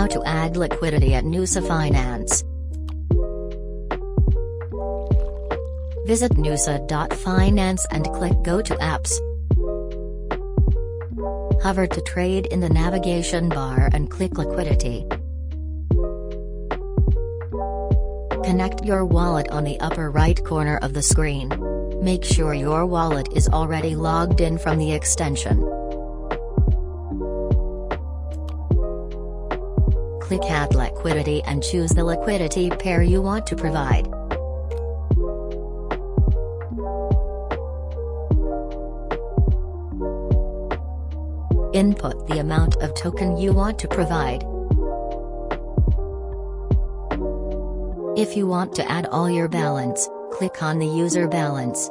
How to add liquidity at Nusa Finance. Visit nusa.finance and click Go to Apps. Hover to trade in the navigation bar and click Liquidity. Connect your wallet on the upper right corner of the screen. Make sure your wallet is already logged in from the extension. Click Add Liquidity and choose the liquidity pair you want to provide. Input the amount of token you want to provide. If you want to add all your balance, click on the user balance.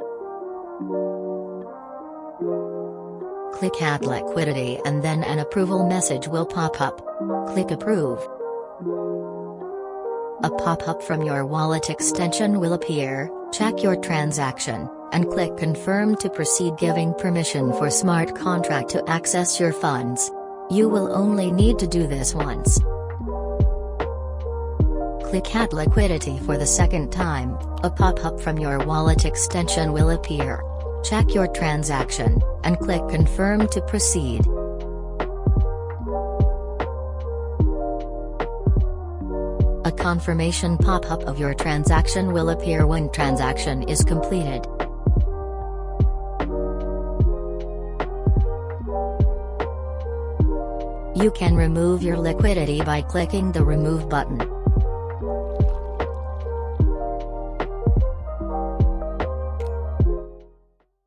Click Add Liquidity and then an approval message will pop up. Click Approve. A pop-up from your wallet extension will appear. Check your transaction, and click Confirm to proceed, giving permission for smart contract to access your funds. You will only need to do this once. Click Add Liquidity for the second time. A pop-up from your wallet extension will appear. Check your transaction, and click Confirm to proceed. A confirmation pop-up of your transaction will appear when transaction is completed. You can remove your liquidity by clicking the Remove button.